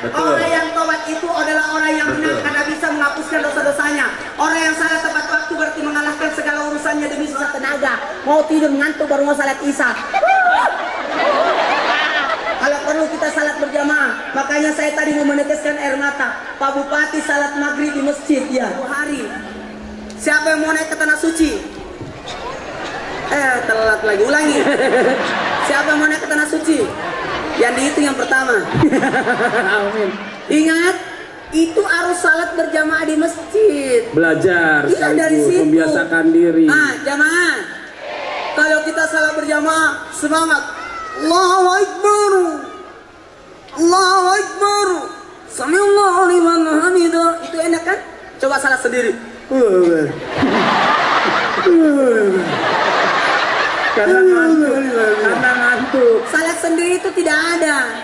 Betul. Orang yang tobat itu adalah orang yang benar karena bisa menghapuskan dosa-dosanya. Orang yang salat tepat waktu berarti mengalahkan segala urusannya demi sisa tenaga. Mau tidur ngantuk baru mau salat isya. Kalau perlu kita salat berjamaah. Makanya saya tadi mau meneteskan air mata. Pak Bupati salat maghrib di masjid ya. 2 hari. Siapa yang mau naik ke tanah suci? Telat lagi. Ulangi. Siapa yang mau naik ke tanah suci? Yang dihitung yang pertama. Amin. Ingat, itu harus salat berjamaah di masjid. Belajar Iya, dari sekaligus situ. membiasakan diri. Jamaah. Kalau kita salat berjamaah, semangat. Allahu Akbar. Allahu Akbar. Samiallahu liman hamidah. Itu enak kan? Coba salat sendiri. Karena ngantuk. Salat sendiri itu tidak ada.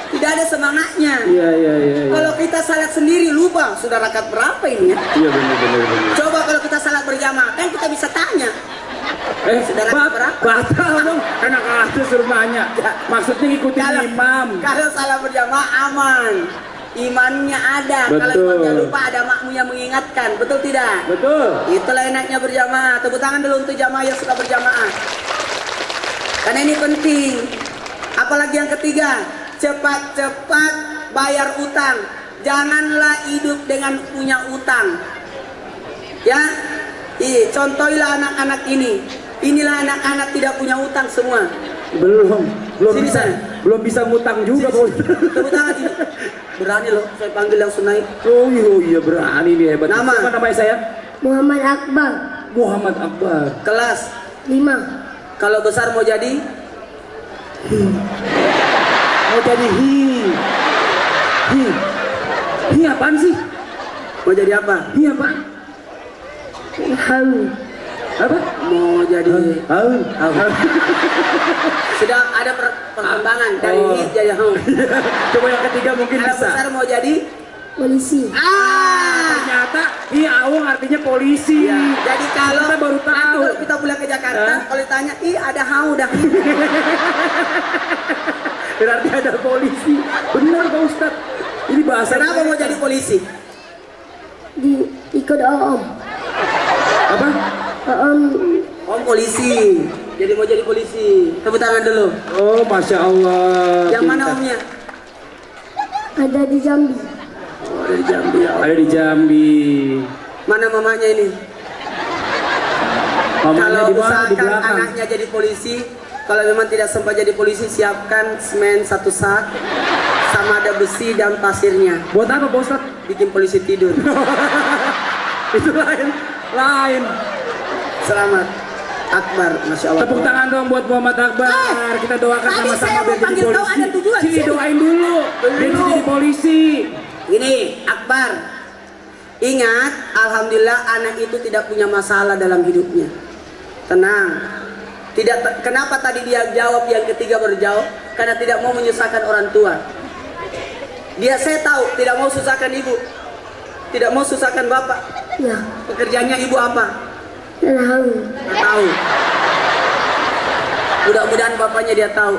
Tidak ada semangatnya. Iya. Kalau kita salat sendiri lupa sudah rakaat berapa ini ya? Iya benar. Coba kalau kita salat berjamaah, kan kita bisa tanya. Sudah rakaat berapa? Batal dong. Enak aja suruh nanya. Maksudnya ikutin imam. Kalau salat berjamaah aman. Imannya ada. Betul. Kalau imamnya lupa ada makmum yang mengingatkan. Betul tidak? Betul. Itulah enaknya berjamaah. Tepuk tangan dulu untuk jamaah yang suka berjamaah. Karena ini penting. Apalagi yang ketiga, cepat-cepat bayar utang. Janganlah hidup dengan punya utang. Ya, contohilah anak-anak ini. Inilah anak-anak tidak punya utang semua. Belum Sini, bisa. sana. Belum bisa ngutang juga, Bos. Tepuk tangan sini. Berani loh, saya panggil langsung naik. Oh iya berani nih, hebat. Nama? Apa namanya saya? Muhammad Akbar. Muhammad Akbar. Kelas. 5. Kalau besar mau jadi? Mau jadi hi apaan sih? Mau jadi apa? Hi apaan? Ham. Apa? Mau jadi? Haun. Sudah ada perkembangan dari Oh. ini jadi home. Coba yang ketiga mungkin Kalau bisa. besar mau jadi? Polisi. Ternyata hi awang artinya polisi. Ya, jadi kalau Kita baru tahu. nanti kalau kita pulang ke Jakarta, Hah? kalau ditanya, ada hau dah. Berarti ada polisi. Benar Pak Ustadz. Ini bahasa. Kenapa mau jadi polisi? Ikut Om. Apa? Om. Om polisi. Jadi mau jadi polisi. Tepuk tangan dulu. Oh, Masya Allah. Yang mana Pintar. omnya? Ada di Jambi. Oh, dari Jambi. Ya. Ada di Jambi. Mana mamanya ini? Mamanya Kalau di mana? Di usahakan belakang. anaknya jadi polisi, kalau memang tidak sempat jadi polisi, siapkan semen 1 sak, sama ada besi dan pasirnya. Buat apa Pak Ustadz? Bikin polisi tidur. Itu lain. Selamat Akbar, Masya Allah. Tepuk tangan dong buat Muhammad Akbar. Kita doakan tadi sama-sama saya mau biar jadi panggil kau, polisi. ada tujuan. Sini Sini. doain dulu. Biar Belum. jadi polisi. Ini Akbar. Ingat, alhamdulillah anak itu tidak punya masalah dalam hidupnya. Tenang. Kenapa tadi dia jawab yang ketiga baru jawab? Karena tidak mau menyusahkan orang tua. Saya tahu tidak mau susahkan ibu. Tidak mau susahkan bapak. Ya. Pekerjaannya ibu apa? Tahu. Nggak tahu. Mudah-mudahan bapaknya dia tahu.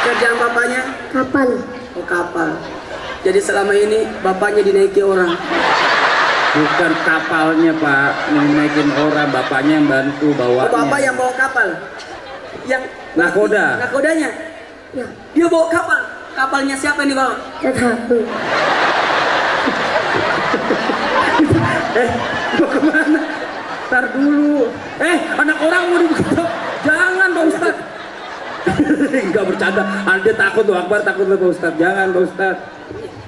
Pekerjaan bapaknya? Kapan? Oh, kapal. Jadi selama ini bapaknya dinaiki orang. Bukan kapalnya Pak, naikin orang, bapaknya yang bantu bawanya. Oh, bapak yang bawa kapal. Yang Nakoda. Nakodanya. Ya. Dia bawa kapal. Kapalnya siapa yang dibawa? Tidak tahu. Mau kemana? Ntar dulu. Anak orang mau dibuka. Jangan Pak Ustadz. Enggak bercanda. Dia takut tuh Akbar, takut tuh Pak Ustadz. Jangan Pak Ustadz.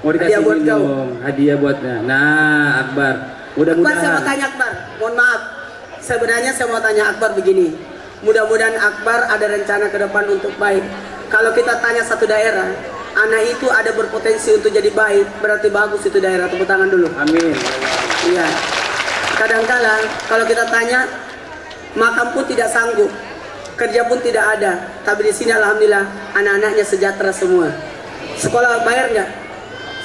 Mau dikasih Hadiah buat ini kau. dong. Hadiah buatnya. Nah Akbar. Akbar, saya mau Mudah-mudahan. tanya Akbar. Mohon maaf. Sebenarnya saya mau tanya Akbar begini. Mudah-mudahan Akbar ada rencana ke depan untuk baik. Kalau kita tanya satu daerah, anak itu ada berpotensi untuk jadi baik, berarti bagus itu daerah. Tepuk tangan dulu. Amin. Iya. Kadang-kala kalau kita tanya, makan pun tidak sanggup, kerja pun tidak ada. Tapi di sini alhamdulillah anak-anaknya sejahtera semua. Sekolah bayar nggak?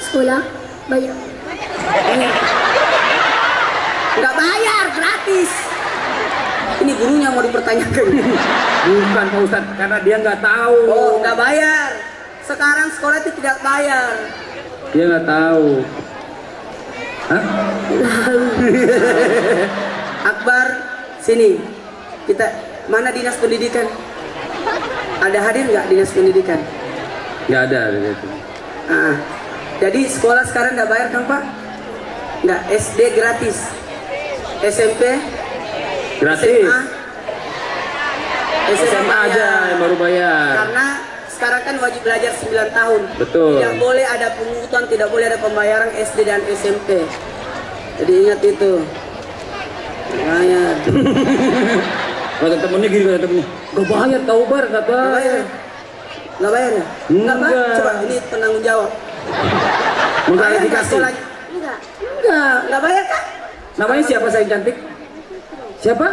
Sekolah bayar. Nggak bayar, gratis. Ini gurunya mau dipertanyakan. Bukan Pak Ustadz, karena dia nggak tahu. Oh, nggak bayar. sekarang sekolah itu tidak bayar. Dia nggak tahu. Hah? Akbar, sini. Kita mana dinas pendidikan? Ada hadir nggak dinas pendidikan? Nggak ada gitu. Ah, jadi sekolah sekarang nggak bayar kan Pak? Nggak, SD gratis, SMP Gratis. SMA SMA aja yang baru bayar. Karena sekarang kan wajib belajar 9 tahun. Betul. Tidak boleh ada pungutan, tidak boleh ada pembayaran SD dan SMP. Jadi ingat itu. Bayar. Kata temennya gini, kata temennya, gak bayar tau Bar, gak Nggak bayar. bayar. Nggak bayar ya? Nggak bayar. Enggak. Coba ini penanggung jawab. Mengklarifikasi. Enggak. Nggak bayar kan? Namanya siapa sayang cantik? Siapa?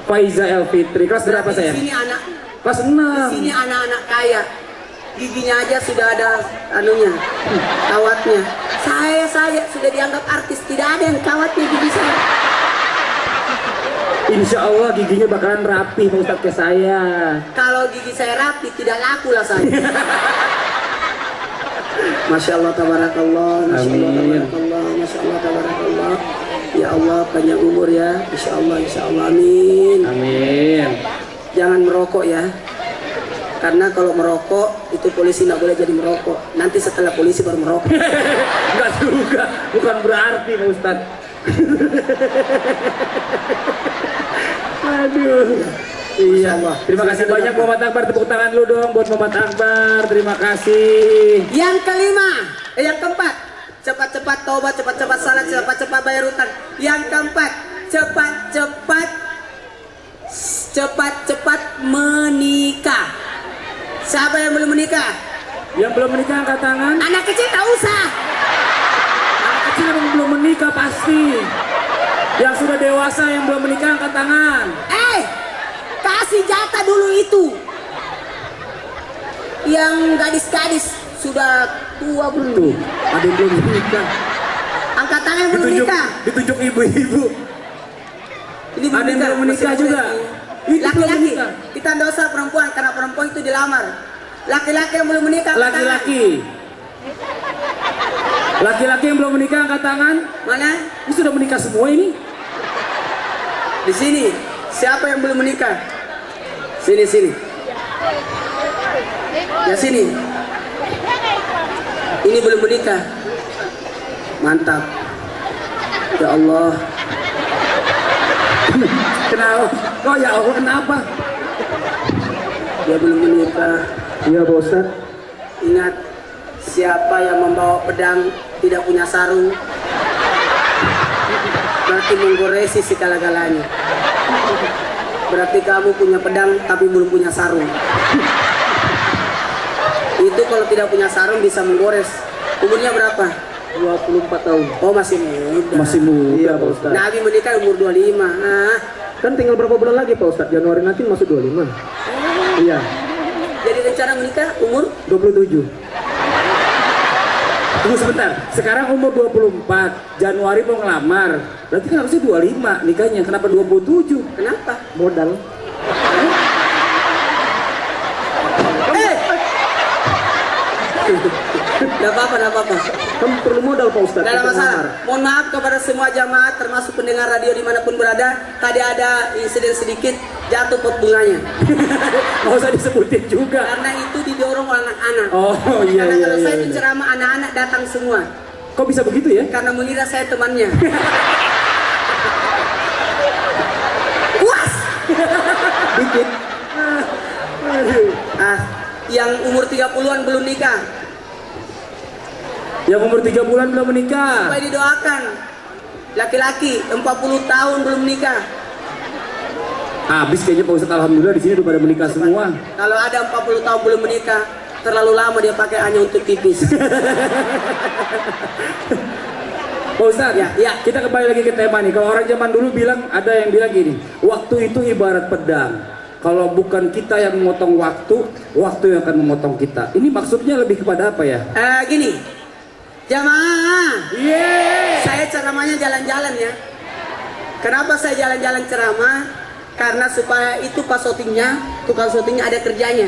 Faiza Elfitri. Kelas berapa Di sayang? sini anak, Kelas di 6. sini anak-anak kaya. Giginya aja sudah ada anunya, kawatnya. Saya sudah dianggap artis, tidak ada yang kawatnya gigi saya. Insya Allah giginya bakalan rapi Pak Ustadz ke saya. Kalau gigi saya rapi, tidak laku lah saya. Masya Allah, tabarakallah, Masya Allah, Amin. tabarakallah, Masya Allah, tabarakallah. Ya Allah, panjang umur ya, Insya Allah, amin. Amin. Jangan merokok ya. Karena kalau merokok, itu polisi nggak boleh jadi merokok. Nanti setelah polisi baru merokok. Enggak juga, bukan berarti Pak Ustadz. Aduh. Iya. Allah. Terima kasih banyak Muhammad Akbar. Tepuk tangan dulu dong buat Muhammad Akbar. Terima kasih. Yang kelima, yang keempat, cepat-cepat taubat, cepat-cepat salat, cepat-cepat bayar utang. Yang keempat, cepat-cepat menikah. Siapa yang belum menikah? Yang belum menikah angkat tangan. Anak kecil tak usah. Anak kecil yang belum menikah pasti. Yang sudah dewasa yang belum menikah angkat tangan. Kasih jatah dulu itu. Yang gadis-gadis sudah tua belum? Tuh, ada yang belum menikah. Angkat tangan yang belum menikah. Ditunjuk ibu-ibu. Ini Ada yang belum menikah masih juga. boleh. Itu belum Laki-laki. menikah. Kita tidak usah perempuan karena perempuan itu dilamar. Laki-laki yang belum menikah. angkat tangan. Laki-laki. Laki-laki yang belum menikah angkat tangan. Mana? Ini sudah menikah semua ini. Di sini. Siapa yang belum menikah? Sini. Ya sini. Ini belum menikah. Mantap. Ya Allah. Kenapa? Oh ya Allah, kenapa? Dia belum menikah. Iya Pak Ustadz. Ingat, siapa yang membawa pedang tidak punya sarung, berarti menggoresi segala-galanya. Berarti kamu punya pedang tapi belum punya sarung. Itu kalau tidak punya sarung bisa menggores. Umurnya berapa? 24 tahun. Oh masih muda. Masih muda Iya, Pak Ustadz. Nabi menikah umur 25. Kan tinggal berapa bulan lagi Pak Ustadz? Januari nanti masuk 25. Iya, Jadi rencana menikah umur 27. Tunggu sebentar. Sekarang umur 24. Januari mau ngelamar. Berarti kan harusnya 25 nikahnya. Kenapa 27? kenapa? Modal. Gak apa-apa. Kan perlu modal Pak Ustadz. Tidak ada untuk masalah. ngelamar. Mohon maaf kepada semua jamaah termasuk pendengar radio dimanapun berada. Tadi ada insiden sedikit jatuh pot bunganya. Nggak usah disebutin juga. Karena itu didorong oleh anak-anak. Oh iya Karena iya kalau saya iya. itu ceramah anak-anak datang semua. Kok bisa begitu ya? Karena mengira saya temannya. Puas. Dikit. Aduh. Yang umur 30-an belum nikah. Yang umur 3 bulan belum menikah. Supaya didoakan. Laki-laki 40 tahun belum nikah. Habis kayaknya Pak Ustadz, alhamdulillah di sini udah pada menikah semua. Kalau ada 40 tahun belum menikah, terlalu lama dia pakai hanya untuk pipis. Pak Ustadz, Ya. kita kembali lagi ke tema nih. Kalau orang zaman dulu bilang, ada yang bilang gini, waktu itu ibarat pedang. Kalau bukan kita yang memotong waktu, waktu yang akan memotong kita. Ini maksudnya lebih kepada apa ya? Gini, jamaah, Yeay. saya ceramahnya jalan-jalan ya. Kenapa saya jalan-jalan ceramah? Karena supaya itu pas syutingnya, tukang syutingnya ada kerjanya.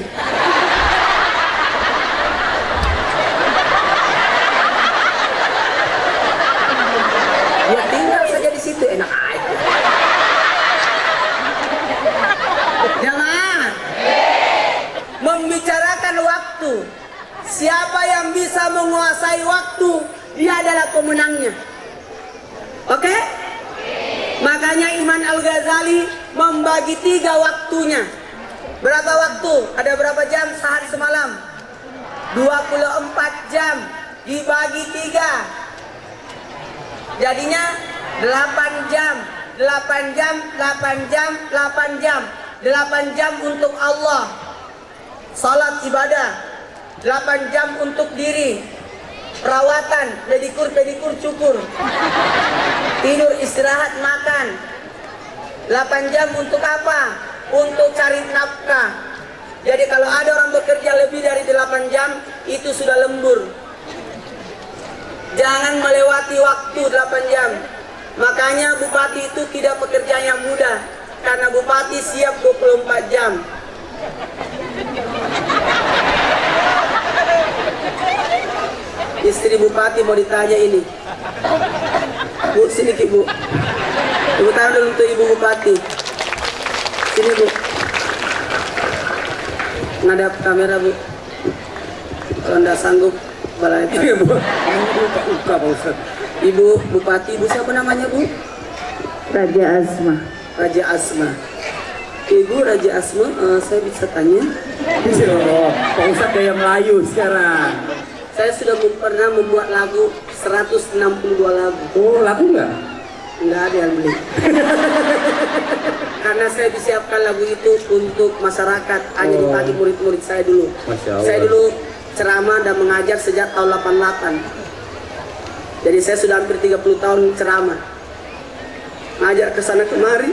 waktu. Siapa yang bisa menguasai waktu, dia adalah pemenangnya. Oke? Makanya Imam Al-Ghazali membagi 3 waktunya. Berapa waktu? Ada berapa jam sehari semalam? 24 jam dibagi 3. Jadinya 8 jam. 8 jam, 8 jam, 8 jam. 8 jam untuk Allah. Salat ibadah. 8 jam untuk diri. Perawatan, pedikur, cukur. Tidur, istirahat, makan. 8 jam untuk apa? Untuk cari nafkah. Jadi kalau ada orang bekerja lebih dari 8 jam, itu sudah lembur. Jangan melewati waktu 8 jam. Makanya bupati itu tidak pekerjaan yang mudah. Karena bupati siap 24 jam. Istri bupati mau ditanya ini. Bu, sini Ki, Bu. Ibu taruh dulu untuk ibu bupati. Sini, Bu. Ngadap kamera, Bu. Kalau anda sanggup, balai. Iya, Bu. Buka, Pak Ustadz. Ibu bupati, ibu siapa namanya, Bu? Raja Asma. Raja Asma. Ibu Raja Asma, saya bisa tanya? Oh, Pak Ustadz gaya Melayu sekarang. Saya sudah pernah membuat lagu 162 lagu. Oh, lagu nggak? Nggak ada yang beli. Karena saya disiapkan lagu itu untuk masyarakat, hanya dibagi murid-murid saya dulu. Masya Allah. Saya dulu ceramah dan mengajar sejak tahun 88. Jadi saya sudah hampir 30 tahun ceramah. Ngajar ke sana kemari.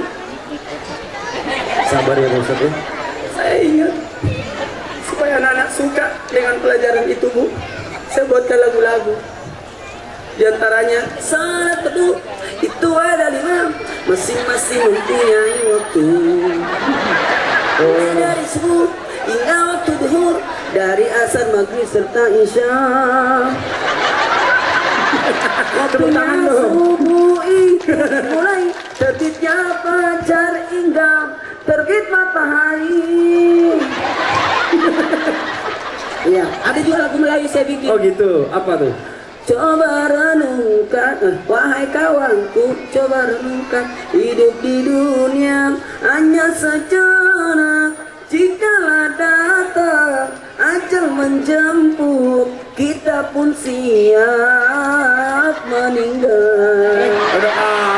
Sabar ya Pak Ustadz ya. Saya ingat supaya anak-anak suka dengan pelajaran itu, Bu. Saya buatkan lagu-lagu. Di antaranya salat teduh itu ada 5, masing-masing mempunyai waktu. Dari subuh hingga waktu duhur, dari asar maghrib serta isya. Waktunya subuh mulai terbitnya fajar hingga terbit matahari. Iya, ada juga lagu Melayu saya bikin. Oh gitu, apa tuh? Coba renungkan, wahai kawanku, coba renungkan hidup di dunia hanya sejenak. Jikalau datang ajal menjemput, kita pun siap meninggal. Ada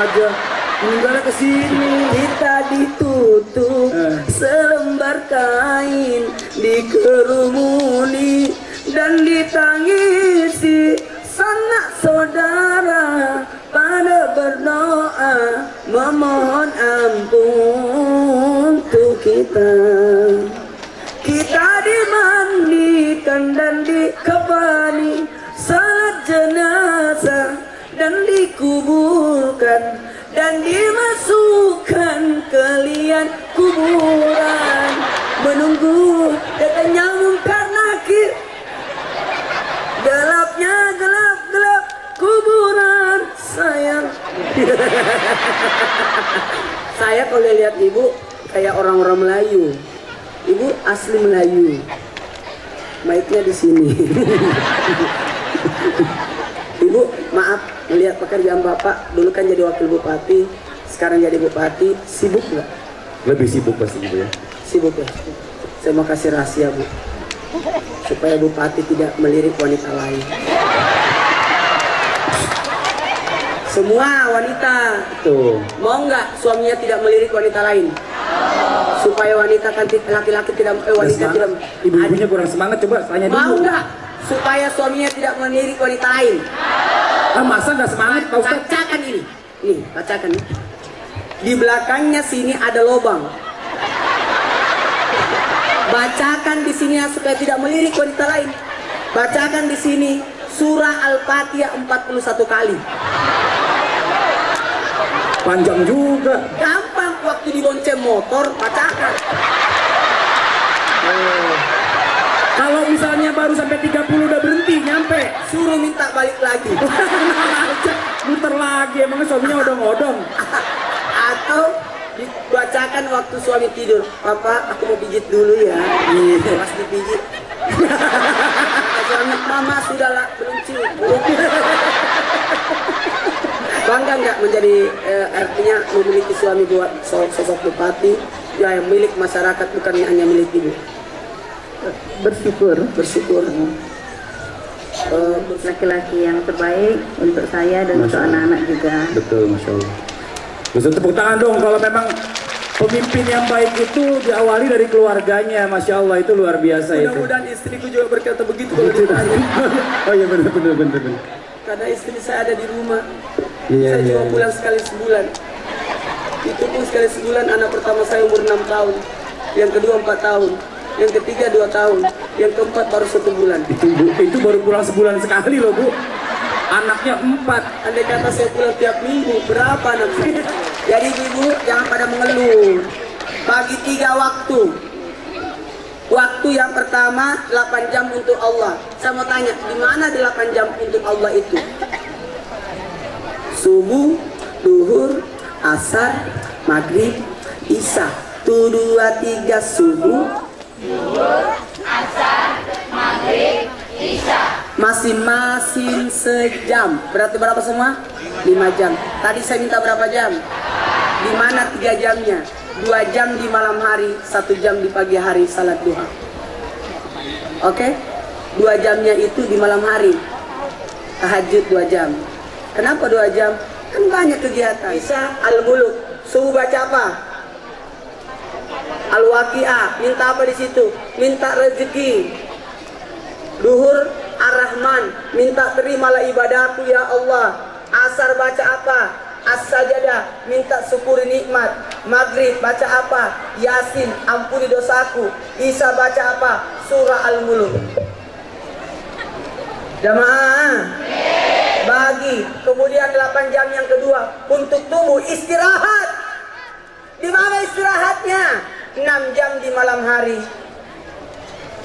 aja. Meninggal ke sini. Kita ditutup selembar kain, dikerumuni dan ditangisi. Sanak saudara pada berdoa memohon ampun untuk kita. Kita dimandikan dan dikafani, salat jenazah dan dikuburkan dan dimasukkan ke liang kuburan, menunggu datangnya mungkar nakir. Gelapnya gelap kuburan sayang. Saya kalau lihat ibu kayak orang-orang Melayu. Ibu asli Melayu. Baiknya di sini. Ibu, maaf melihat pekerjaan Bapak dulu kan jadi wakil bupati, sekarang jadi bupati, sibuk nggak? Lebih sibuk pasti Ibu ya. Sibuk ya. Saya mau kasih rahasia, Bu, supaya bupati tidak melirik wanita lain. Semua wanita Tuh. mau nggak suaminya tidak melirik wanita lain? Supaya wanita kan laki-laki tidak wanita tidak. Ibu-ibunya kurang semangat, coba tanya dulu. Mau nggak supaya suaminya tidak melirik wanita lain? Ah, masa nggak semangat Pak Ustadz? Bacakan ini. Nih, bacakan. Di belakangnya sini ada lubang. Bacakan di sini supaya tidak melirik wanita lain. Bacakan di sini surah Al-Fatihah 41 kali. Panjang juga. Gampang, waktu dibonceng motor bacakan. Kalau misalnya baru sampai 30 udah berhenti, nyampe. Suruh minta balik lagi. Muter lagi, emangnya suaminya odong-odong. Atau dibacakan waktu suami tidur. Papa, aku mau pijit dulu ya. Pas dipijit. Suami mama sudahlah belum cium. Bangga nggak menjadi artinya memiliki suami buat sosok bupati ya, yang milik masyarakat bukan hanya milik ibu. Bersyukur. Bersyukur. Laki-laki yang terbaik untuk saya dan untuk anak-anak juga. Betul, Masya Allah. Bisa tepuk tangan dong kalau memang pemimpin yang baik itu diawali dari keluarganya. Masya Allah, itu luar biasa itu. Mudah-mudahan istriku juga berkata begitu kalau ditanya. Oh iya benar. Karena istri saya ada di rumah. Iya, Saya cuma iya. pulang sekali sebulan. Itu pun sekali sebulan. Anak pertama saya umur 6 tahun, yang kedua 4 tahun, yang ketiga 2 tahun, yang keempat baru 1 bulan. Itu Bu, itu baru pulang sebulan sekali loh Bu. Anaknya 4. Andai kata saya pulang tiap minggu, berapa anak saya? Jadi ibu jangan pada mengeluh. Bagi 3 waktu. Waktu yang pertama 8 jam untuk Allah. Saya mau tanya, di mana 8 jam untuk Allah itu? Subuh, duhur, asar, maghrib, isya. 1, 2, 3 subuh, masing-masing sejam. Berarti berapa semua? 5 jam. Tadi saya minta berapa jam? Di mana 3 jamnya? 2 jam di malam hari, 1 jam di pagi hari salat duha. Oke? 2 jamnya itu di malam hari. Tahajud 2 jam. Kenapa 2 jam? Kan banyak kegiatan. Bisa al-muluk. Subuh baca apa? Al-Waqi'ah. Minta apa di situ? Minta rezeki. Duhur Ar-Rahman, minta terimalah ibadahku ya Allah. Asar baca apa? As-Sajadah, minta syukur nikmat. Maghrib baca apa? Yasin, ampuni dosaku. Isya baca apa? Surah Al-Muluk. Jamaah bagi. Kemudian 8 jam yang kedua untuk tubuh istirahat. Di mana istirahatnya? 6 jam di malam hari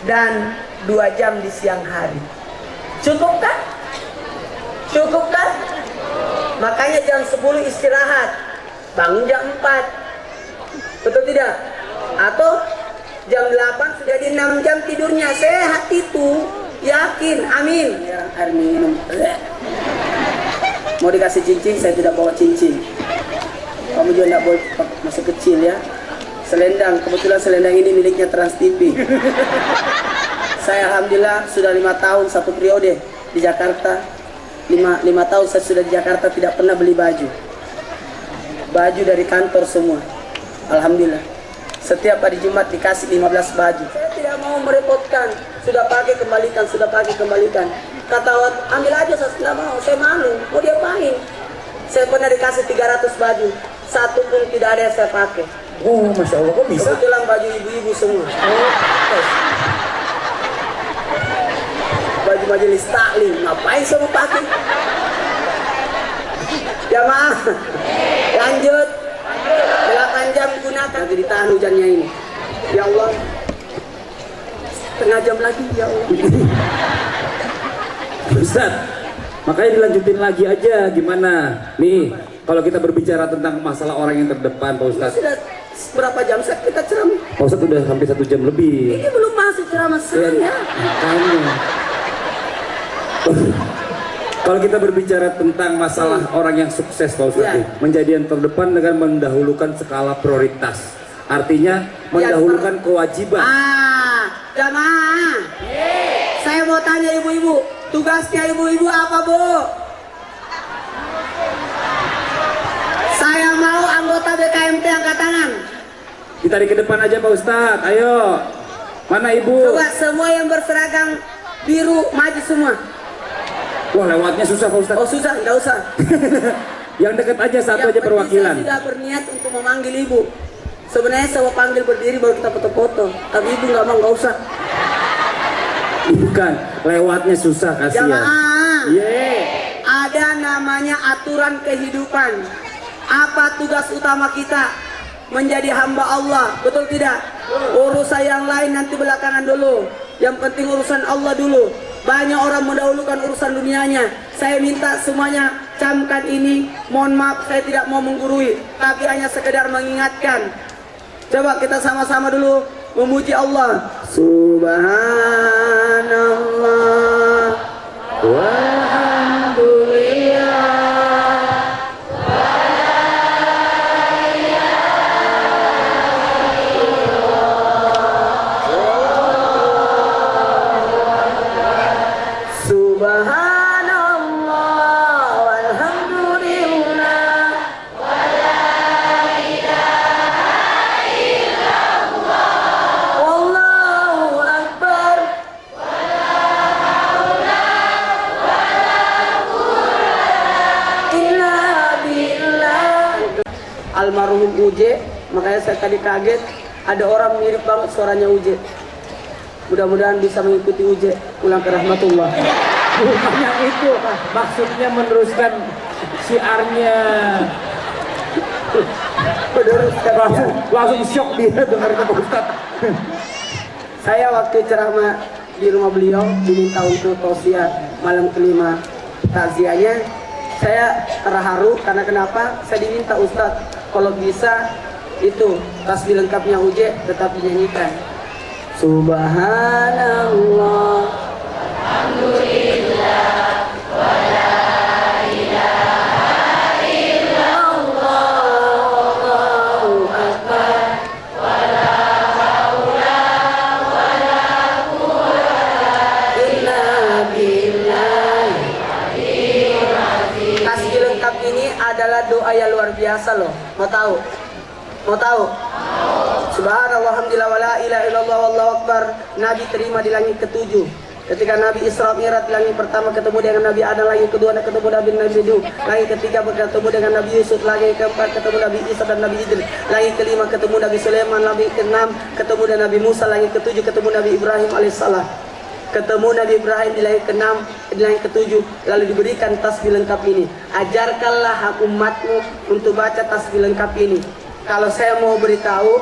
dan 2 jam di siang hari. Cukup kan? Cukup kan? Makanya jam 10 istirahat, bangun jam 4. Betul tidak? Atau jam 8 sudah di 6 jam tidurnya. Sehat itu, yakin, amin. Ya, air minum. Mau dikasih cincin, saya tidak bawa cincin. Kamu juga tidak boleh, masih kecil ya. Selendang, kebetulan selendang ini miliknya Trans TV. Saya alhamdulillah sudah 5 tahun 1 periode di Jakarta. 5 tahun saya sudah di Jakarta, tidak pernah beli baju. Baju dari kantor semua. Alhamdulillah. Setiap hari Jumat dikasih 15 baju. Saya tidak mau merepotkan. Sudah pakai kembalikan, sudah pakai kembalikan. Kata awak, ambil aja, saya tidak mau. Saya malu. Mau diapain? Saya pernah dikasih 300 baju. 1 pun tidak ada yang saya pakai. Oh, Masya Allah, kok bisa? Kebetulan baju ibu-ibu semua. Baju majelis taklim, ngapain semua pakai? Jamaah, lanjut. 8 jam gunakan. Nanti ditahan hujannya ini. Ya Allah, setengah jam lagi, ya Allah. Ustaz, makanya dilanjutin lagi aja gimana? Nih, kalau kita berbicara tentang masalah orang yang terdepan, Pak Ustaz. Sudah berapa jam kita ceramah? Pak Ustaz udah sampai 1 jam lebih. Ini belum masuk ceramah saya. Makanya. Kalau kita berbicara tentang masalah orang yang sukses, Pak Ustaz, Ya. menjadi yang terdepan dengan mendahulukan skala prioritas. Artinya mendahulukan kewajiban. Jamaah. Saya mau tanya ibu-ibu, tugasnya ibu-ibu apa, Bu? Saya mau anggota BKMT angkat tangan. Ditarik ke depan aja Pak Ustaz, ayo. Mana Ibu? Coba semua yang berseragam biru maju semua. Wah, lewatnya susah Pak Ustaz. Oh susah, enggak usah. Yang dekat aja satu Yang aja penting perwakilan. Saya tidak berniat untuk memanggil ibu. Sebenarnya saya mau panggil berdiri baru kita foto-foto. Tapi ibu nggak mau, nggak usah. Bukan, lewatnya susah kasihan. Jamaah. Ye. Ada namanya aturan kehidupan. Apa tugas utama kita? Menjadi hamba Allah, betul tidak? Urusan yang lain nanti belakangan dulu. Yang penting urusan Allah dulu. Banyak orang mendahulukan urusan dunianya. Saya minta semuanya camkan ini. Mohon maaf, saya tidak mau menggurui, tapi hanya sekedar mengingatkan. Coba kita sama-sama dulu memuji Allah. Subhanallah walhamdulillah. Subhanallah walhamdulillah. Wallahu akbar. Inna billah. Almarhum Uje, makanya saya tadi kaget ada orang mirip banget suaranya Uje. Mudah-mudahan bisa mengikuti Uje pulang ke rahmatullah. Bukan yang itu, maksudnya meneruskan siarnya. Langsung syok dia dengar Pak Ustaz. Saya waktu ceramah di rumah beliau diminta untuk tausiah malam kelima takziahnya, saya terharu karena kenapa? Saya diminta Ustadz kalau bisa itu tasbih lengkapnya Uje tetap dinyanyikan. Subhanallah alhamdulillah wala ilaha illallah Allahu akbar wala haula wala quwwata illa billah. Tasbih lengkap ini adalah doa yang luar biasa loh. Mau tahu? Mau tahu? Subhanallah alhamdulillah wala ilaha illallah wallahu akbar. Nabi terima di langit ketujuh. Ketika Nabi Isra Mi'raj di langit pertama ketemu dengan Nabi Adam, langit kedua ketemu Nabi Nuh, langit ketiga bertemu dengan Nabi Yusuf, langit keempat ketemu Nabi Isa dan Nabi Idris, langit kelima ketemu Nabi Sulaiman, langit keenam ketemu dengan Nabi Musa, langit ketujuh ketemu Nabi Ibrahim alaihissalam. Ketemu Nabi Ibrahim di langit keenam, di langit ketujuh, lalu diberikan tasbih lengkap ini. Ajarkanlah umatmu untuk baca tasbih lengkap ini. Kalau saya mau beritahu,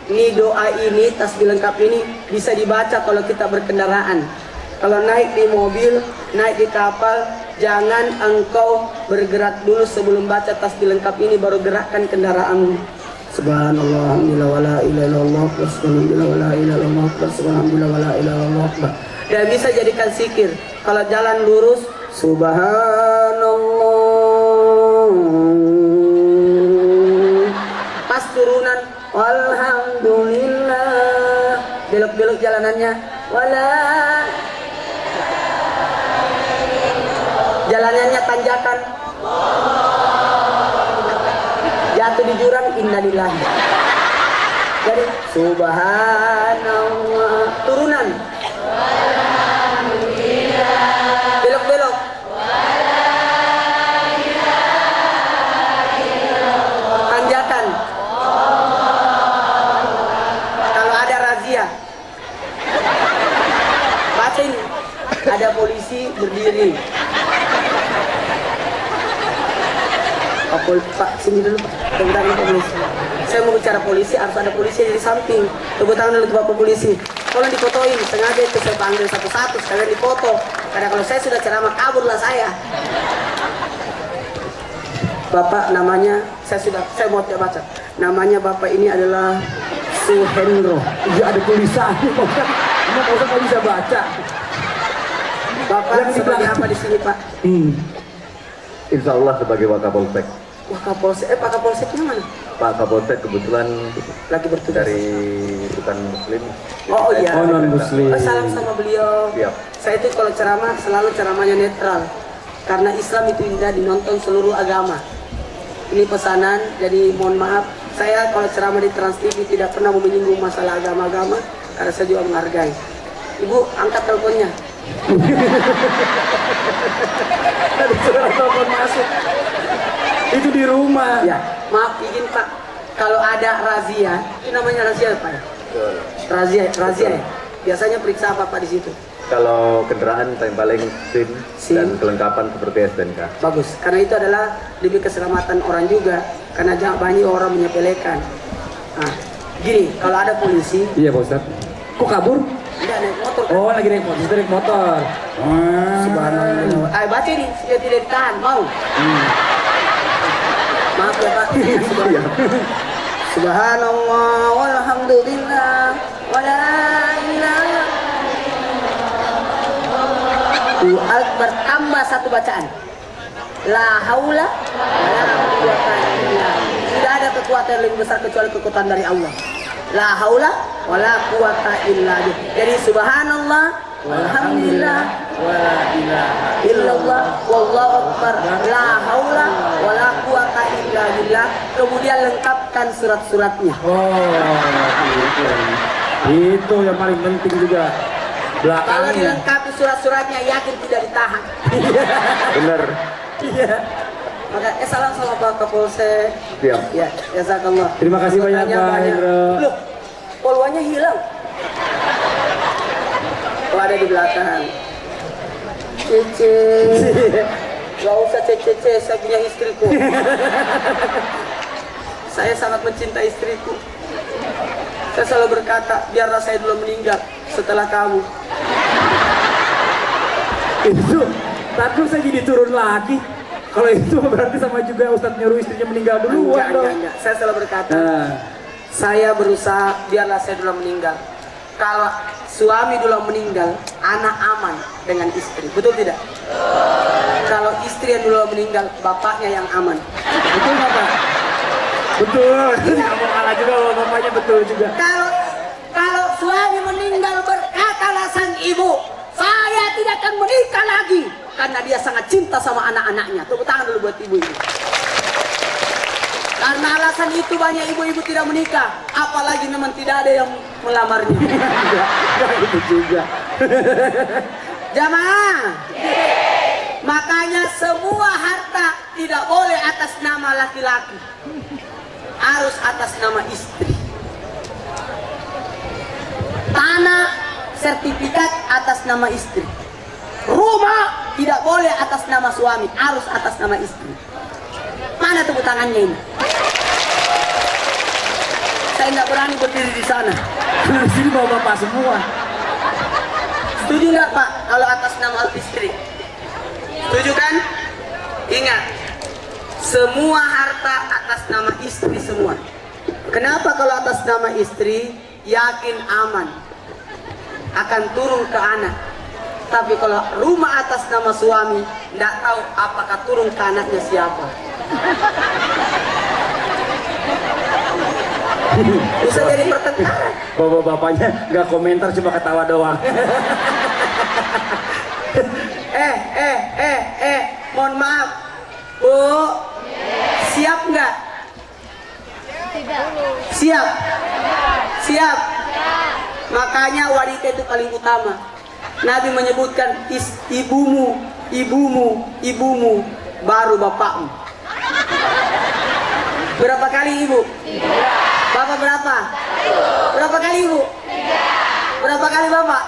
ini doa ini, tasbih lengkap ini bisa dibaca kalau kita berkendaraan. Kalau naik di mobil, naik di kapal, jangan engkau bergerak dulu sebelum baca tasbih lengkap ini, baru gerakkan kendaraanmu. Subhanallah, alhamdulillah, wala ilaha illallah, subhanallah, wala ilaha illallah, subhanallah, wala ilaha illallah. Dan bisa jadikan zikir. Kalau jalan lurus, subhanallah. Pas turunan, alhamdulillah. Belok-belok jalanannya, wala. Jalanannya tanjakan, jatuh di jurang, innalillahi. Jadi subhanallah. Turunan, belok-belok, tanjakan. Kalau ada razia, baca ini. Ada polisi berdiri. Pak, sini dulu Pak. Tentang polisi. Saya mau bicara polisi, harus ada polisi di samping. Tepuk tangan dulu Bapak polisi. Tolong difotoin, sengaja itu saya panggil satu-satu, sekalian difoto. Karena kalau saya sudah ceramah, kaburlah saya. Bapak namanya, saya mau baca. Namanya Bapak ini adalah Suhendro. Iya ada tulisannya Pak Ustaz. Emang Pak Ustaz nggak bisa baca. Bapak sebagai apa di sini Pak? Insya Allah sebagai Wakapolsek. Wakapolsek, Pak Kapolseknya mana? Pak Kapolsek kebetulan Lagi bertugas. dari bukan Muslim. Oh iya. Oh non Muslim. Salam sama beliau. Siap. Saya itu kalau ceramah selalu ceramahnya netral. Karena Islam itu indah dinonton seluruh agama. Ini pesanan, jadi mohon maaf. Saya kalau ceramah di Trans TV tidak pernah menyinggung masalah agama-agama. Karena saya juga menghargai. Ibu, angkat teleponnya. Tadi suara telepon masuk. Itu di rumah. Ya, maaf izin Pak. Kalau ada razia, itu namanya razia Pak ya? Razia ya. Biasanya periksa apa Pak di situ? Kalau kendaraan paling SIM SIM. dan kelengkapan seperti STNK. Bagus, karena itu adalah demi keselamatan orang juga. Karena jangan banyak orang menyepelekan. Nah, gini, kalau ada polisi, Iya Pak Ustaz. Kok kabur? tidak naik motor. Kan? Oh lagi naik motor. Subhanallah. Ayo baca ini, sudah tidak ditahan, mau? Maaf ya Pak. Subhanallah walhamdulillah wala ilaha. Allahu Akbar, tambah satu bacaan. La haula wala quwwata illa. Tidak ada kekuatan yang lebih besar kecuali kekuatan dari Allah. La haula wala quwwata illa billah. Jadi subhanallah walhamdulillah Wala ilaha illallah wallahu akbar la haula wala quwwata illa billah. Kemudian lengkapkan surat-suratnya. Itu yang paling penting juga. Kalau Belakangnya. dilengkapi surat-suratnya yakin tidak ditahan. Bener. Iya. Maka salam sama Pak Kapolsek. Siap. Ya, jazakallah. Terima kasih banyak, Pertanyaan Pak banyak. Hendro. Loh, polwannya hilang. Oh, ada di belakang. Cece. Gak usah cece, saya punya istriku. Saya sangat mencintai istriku. Saya selalu berkata, biarlah saya dulu meninggal setelah kamu. Itu tadi saya jadi turun lagi. Kalau itu berarti sama juga Ustadz nyuruh istrinya meninggal duluan dong. Enggak. Saya selalu berkata, Nah, saya berusaha biarlah saya dulu meninggal. Kalau suami dulu meninggal, anak aman dengan istri. Betul tidak? Kalau istri yang dulu meninggal, bapaknya yang aman. betul nggak Pak? Betul. Nggak mau kalah juga loh, bapaknya betul juga. Kalau suami meninggal berkatalah sang ibu, saya tidak akan menikah lagi karena dia sangat cinta sama anak-anaknya. Tepuk tangan dulu buat ibu ini. Karena alasan itu banyak ibu-ibu tidak menikah, apalagi memang tidak ada yang melamarnya. Nggak gitu juga. Jamaah, makanya semua harta tidak boleh atas nama laki-laki, harus atas nama istri. Tanah, sertifikat atas nama istri. Rumah tidak boleh atas nama suami, harus atas nama istri. Mana tepuk tangannya ini? Saya nggak berani berdiri di sana. Di sini bawa bapak semua. Setuju nggak Pak kalau atas nama istri? Setuju kan? Ingat, semua harta atas nama istri semua. Kenapa kalau atas nama istri? Yakin aman akan turun ke anak. Tapi kalau rumah atas nama suami, tidak tahu apakah turun ke anaknya siapa. Bisa jadi pertengkaran. Bapak-bapaknya nggak komentar, cuma ketawa doang. Mohon maaf, Bu. Siap nggak? Siap. Siap. Makanya wanita itu paling utama. Nabi menyebutkan ibumu, baru bapakmu. Berapa kali ibu? Bapak berapa? Berapa kali ibu? Berapa kali bapak?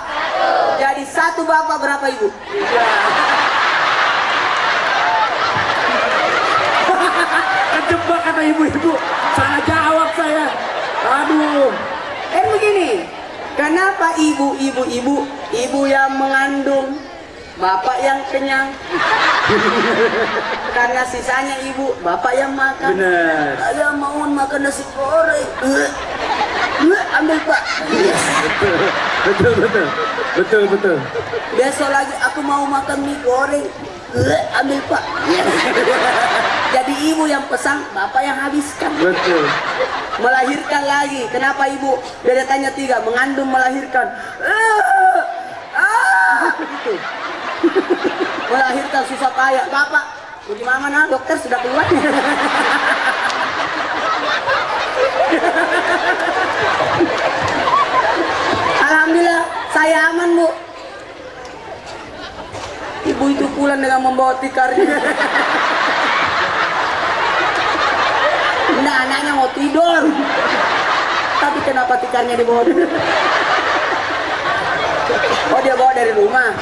Jadi satu bapak berapa ibu? Kejebak kata ibu-ibu. Salah jawab saya. Aduh. Begini, kenapa ibu yang mengandung, bapak yang kenyang? Karena sisanya ibu, bapak yang makan. Benar. Saya mau makan nasi goreng. Ambil Pak. Betul. Besok lagi aku mau makan mie goreng. Ambil Pak. Jadi ibu yang pesan, bapak yang habiskan. Betul. Melahirkan lagi. Kenapa ibu? Deretannya 3, mengandung melahirkan. Gitu. Melahirkan susah payah. Bapak, bagaimana dokter sudah keluar? Alhamdulillah, saya aman Bu. Ibu itu pulang dengan membawa tikarnya. Nah, anaknya mau tidur. Tapi kenapa tikarnya dibawa dulu? Oh, dia bawa dari rumah.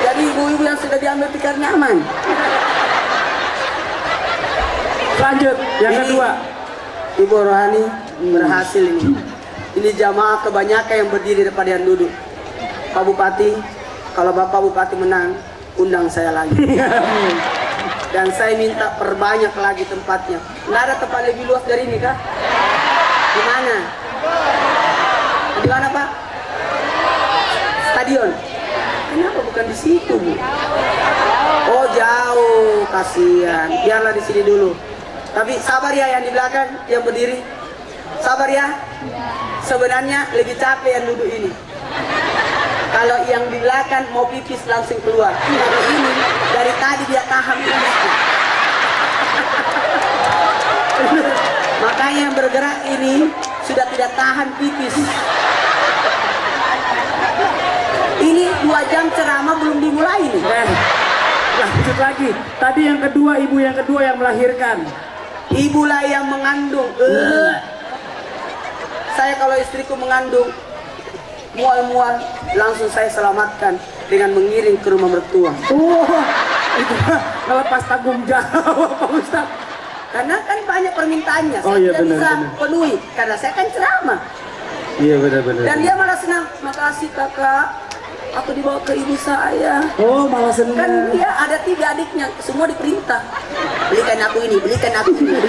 Jadi ibu-ibu yang sudah diambil tikarnya aman. Lanjut, yang Ini, kedua. Ibu Rohani berhasil ini. Ini jamaah kebanyakan yang berdiri daripada yang duduk. Pak Bupati, kalau Bapak Bupati menang, undang saya lagi. Dan saya minta perbanyak lagi tempatnya. Nggak ada tempat lebih luas dari ini kah? Di mana? Di mana stadion. Kenapa bukan di situ, Bu? Oh, jauh, kasihan. Biarlah di sini dulu. Tapi sabar ya yang di belakang, yang berdiri. Sabar ya. Sebenarnya lebih capek yang duduk ini. Kalau yang di belakang mau pipis langsung keluar. Tapi ini dari tadi dia tahan pipisnya. Makanya yang bergerak ini sudah tidak tahan pipis. Ini 2 jam ceramah belum dimulai nih. Lanjut lagi. Tadi yang kedua, ibu yang kedua yang melahirkan. Ibulah yang mengandung. Saya kalau istriku mengandung, mual-mual, langsung saya selamatkan dengan mengiring ke rumah mertua. Itu ngelepas tanggung jawab, Pak Ustaz. Karena kan banyak permintaannya, Oh, saya iya, tidak benar, bisa benar. penuhi. Karena saya kan ceramah. Iya benar-benar. Dan dia malah senang. Makasih kakak, aku dibawa ke ibu saya. Oh, malah senang. Kan dia ada 3 adiknya, semua diperintah. Belikan aku ini, belikan aku ini.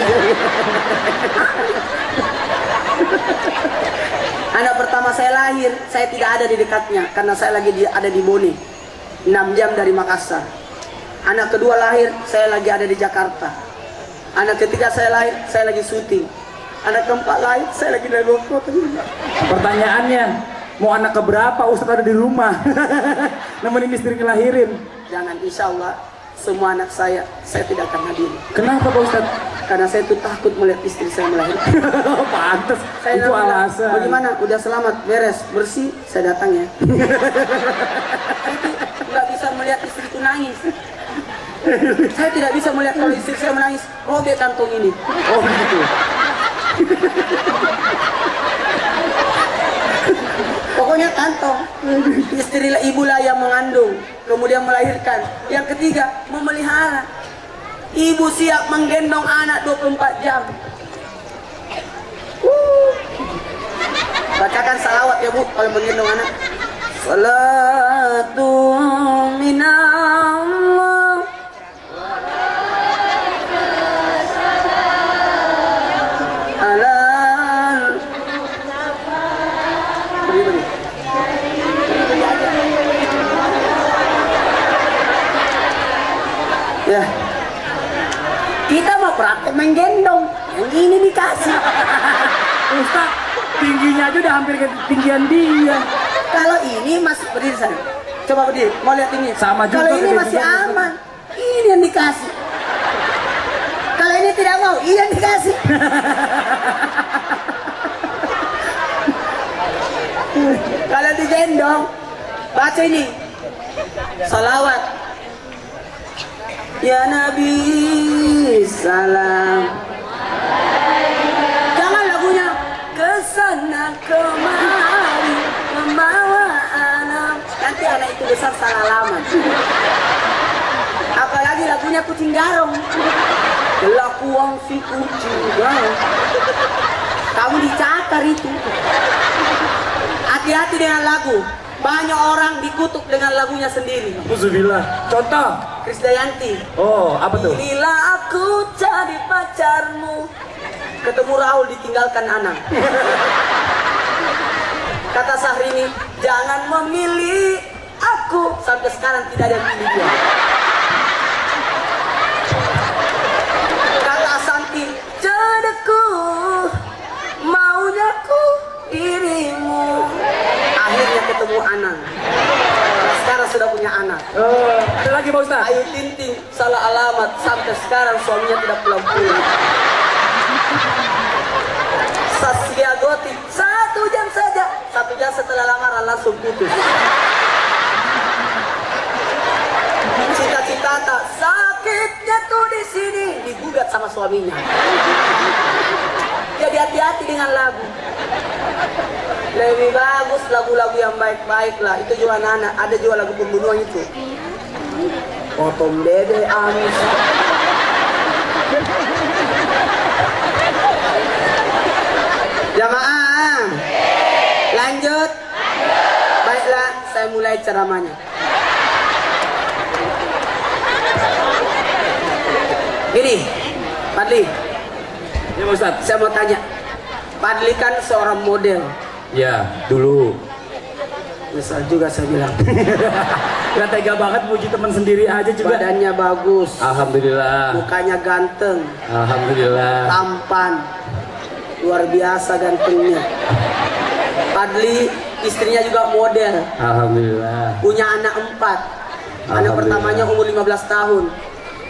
Anak pertama saya lahir, saya tidak ada di dekatnya karena saya lagi ada di Bone, 6 jam dari Makassar. Anak kedua lahir, saya lagi ada di Jakarta. Anak ketiga saya lahir, saya lagi syuting. Anak keempat lahir, saya lagi dari luar kota. Pertanyaannya, mau anak keberapa Ustaz ada di rumah? Nemenin istri ngelahirin. Jangan, insya Allah semua anak saya tidak akan hadiri. Kenapa Pak Ustaz? Karena saya tuh takut melihat istri saya melahirkan. Pantes, Saya itu bilang, alasan. bagaimana? Udah selamat, beres, bersih, saya datang ya. Nggak bisa melihat istriku nangis. Saya tidak bisa melihat kalau istri saya menangis, robek kantong ini. Oh gitu. Pokoknya kantong. Istrilah, ibulah yang mengandung, kemudian melahirkan. Yang ketiga, memelihara. Ibu siap menggendong anak 24 jam. Bacakan salawat ya Bu, kalau menggendong anak. Salatu minallah. Alal. Beri. Ya. Kita mau praktek menggendong, yang ini dikasih. Ustaz, tingginya aja udah hampir ke ketinggian dia. Kalau ini masih berdiri sana. Coba berdiri, mau lihat ini. Sama juga Kalau ini gede masih juga. aman, ini yang dikasih. Kalau ini tidak mau, ini yang dikasih. Kalau digendong, baca ini. Salawat. Ya Nabi salam. Jangan lagunya kesana kemari membawa anak. Nanti anak itu besar salah alamat. Apalagi lagunya kucing garong. Kelakuan si kucing garong. Kamu dicakar itu. Hati-hati dengan lagu. Banyak orang dikutuk dengan lagunya sendiri. Alhamdulillah. Contoh. Krisdayanti. Oh, apa tuh? Inilah aku jadi pacarmu. Ketemu Raul ditinggalkan Anang. Kata Syahrini, jangan memilih aku. Sampai sekarang tidak ada yang pilih dia. Kata Asanti, jodohku, maunya ku dirimu. Akhirnya ketemu Anang. Sekarang sudah punya anak. Ada lagi Pak Ustaz? Ayu Tinting salah alamat, sampai sekarang suaminya tidak pulang-pulang. Saskia Goti 1 jam saja, 1 jam setelah lamaran langsung putus. Cita-cita sakitnya tuh di sini, digugat sama suaminya. Jadi hati-hati dengan lagu. Lebih bagus lagu-lagu yang baik-baik lah. Itu juga anak, ada juga lagu pembunuhan itu. Potong bebe amis. Jamaah, lanjut. Baiklah, saya mulai ceramahnya. Gini, Padli, Ya Pak Ustaz. saya mau tanya. Padli kan seorang model. Ya, dulu. Nyesal juga saya bilang. Gak tega banget puji teman sendiri aja juga. Badannya bagus, Alhamdulillah. mukanya ganteng, Alhamdulillah. tampan, luar biasa gantengnya. Padli istrinya juga model, Alhamdulillah. punya anak 4. Anak Alhamdulillah. pertamanya umur 15 tahun,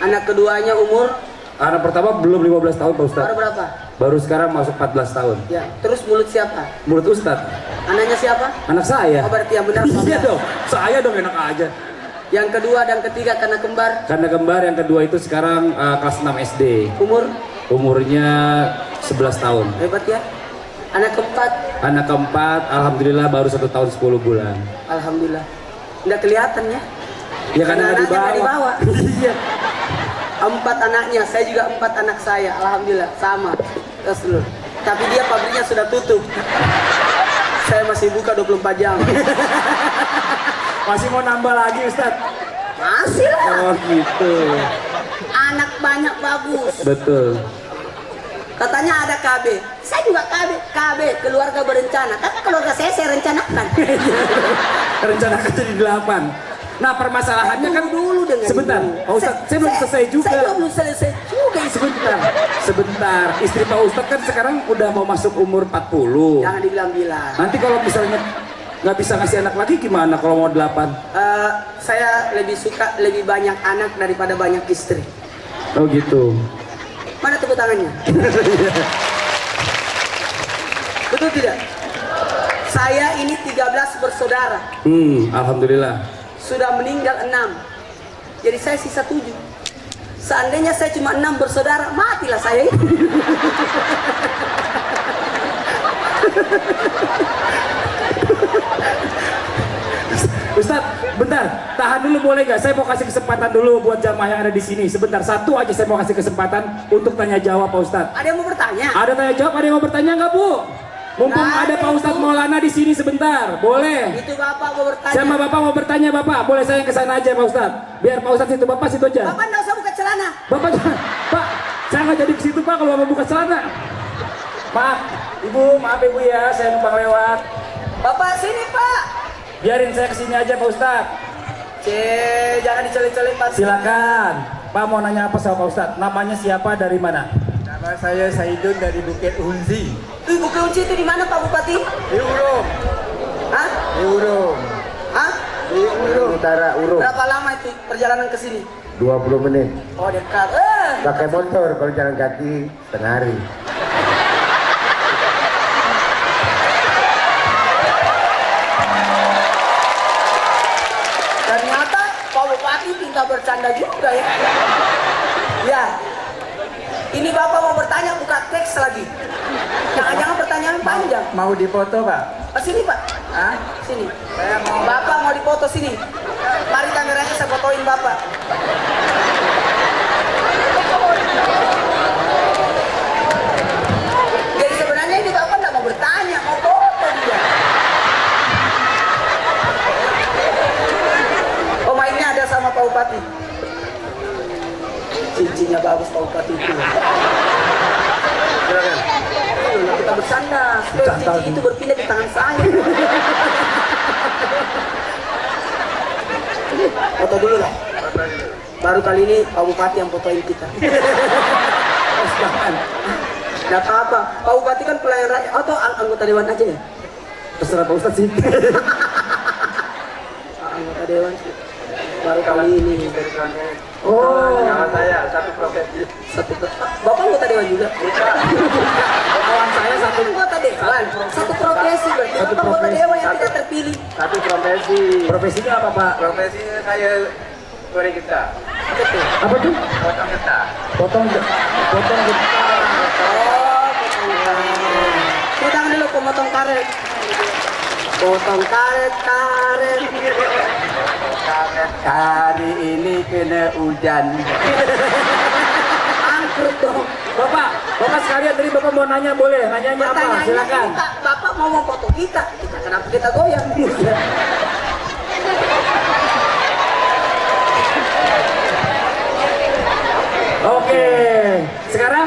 anak keduanya umur Anak pertama belum 15 tahun Pak Ustadz. baru berapa? Baru sekarang masuk 14 tahun. Ya, terus mulut siapa? Menurut Ustadz, Anaknya siapa? anak saya. Oh, berarti yang benar. Iya dong, saya dong enak aja. Yang kedua dan ketiga karena kembar, Karena kembar yang kedua itu sekarang kelas 6 SD. umur Umurnya 11 tahun. hebat ya. Anak keempat, Anak keempat, alhamdulillah baru 1 tahun 10 bulan. alhamdulillah. Nggak kelihatan ya. Ya karena nggak Anaknya nggak dibawa. Iya. 4 anaknya, saya juga 4 anak saya, alhamdulillah sama. Terus dulu. Tapi dia pabriknya sudah tutup. Saya masih buka 24 jam. Masih mau nambah lagi Ustadz? Masih lah. Oh gitu. Anak banyak bagus. Betul. Katanya ada KB. Saya juga KB. KB keluarga berencana. Tapi keluarga saya rencanakan. Rencanakan jadi 8. Nah permasalahannya kan Dulu dengan sebentar, ibu. Pak Ustadz, saya belum selesai juga. Saya juga belum selesai juga. Sebentar. Istri Pak Ustadz kan sekarang udah mau masuk umur 40. Jangan dibilang-bilang. Nanti kalau misalnya nggak bisa ngasih anak lagi gimana kalau mau 8? Saya lebih suka lebih banyak anak daripada banyak istri. Oh gitu. Mana tepuk tangannya? Betul tidak? Saya ini 13 bersaudara. Alhamdulillah. Sudah meninggal 6. Jadi saya sisa 7. Seandainya saya cuma 6 bersaudara, matilah saya. Ustadz, bentar, tahan dulu boleh nggak? Saya mau kasih kesempatan dulu buat jamaah yang ada di sini. Sebentar, satu aja saya mau kasih kesempatan untuk tanya jawab Pak Ustadz. Ada yang mau bertanya? Ada tanya jawab, ada yang mau bertanya nggak Bu? Mumpung Nggak ada ada Pak Ustadz itu. Maulana di sini sebentar, boleh? Itu Bapak mau bertanya. Sama Bapak mau bertanya Bapak, boleh saya ke sana aja Pak Ustadz? Biar Pak Ustadz situ, Bapak situ aja. Bapak nggak usah buka celana. Bapak jangan, Pak, saya nggak jadi ke situ Pak kalau Bapak buka celana. Maaf, Ibu, maaf Ibu ya, saya numpang lewat. Bapak sini Pak. Biarin saya ke sini aja Pak Ustadz. Jangan dicolek-colek Pak. Silakan. Pak mau nanya apa sama Pak Ustadz? Namanya siapa, dari mana? Nama saya Saidun dari Bukit Unzi. Ibu kunci itu di mana Pak Bupati? Di Urung. Hah? Di Urung. Hah? Di Urung. Utara Urung, Berapa lama itu perjalanan ke sini? 20 menit. Oh dekat. Pakai motor, kalau jalan kaki setengah hari. Ternyata Pak Bupati pintar bercanda juga ya. Ya. Ini Bapak mau bertanya buka teks lagi. Jangan-jangan pertanyaan panjang. Mau dipoto, Pak? Sini Pak. Hah? Sini. Saya mau. Bapak mau dipoto sini. Mari kameranya saya fotoin Bapak. Jadi sebenarnya ini Bapak nggak mau bertanya, mau foto dia. Oh mainnya ada sama Pak Bupati. Cincinnya bagus Pak Bupati itu. Silakan. Kita bercanda. Supaya cincin itu berpindah di tangan saya. Foto dulu lah. Baru kali ini Pak Bupati yang fotoin kita. Nggak apa-apa. Pak Bupati kan pelayan rakyat atau anggota dewan aja ya? Terserah Pak Ustadz sih. Anggota dewan sih. Baru kali ini. Oh, Nama saya satu profesi. Bapak anggota dewan juga? kawan saya satu. Anggota dewan. Satu profesi berarti. Bapak anggota dewan yang tidak terpilih. Satu profesi. Profesinya apa Pak? Profesi saya goreng getah. Apa tuh? Potong getah. Potong getah. Tepuk tangan dulu pemotong karet. Potong karet. Hari ini kena hujan. Angkrut dong. Bapak sekalian tadi Bapak mau nanya boleh? Nanyanya apa? Pertanyaannya Silakan. kita, Bapak mau foto kita kenapa kita goyang? Oke, sekarang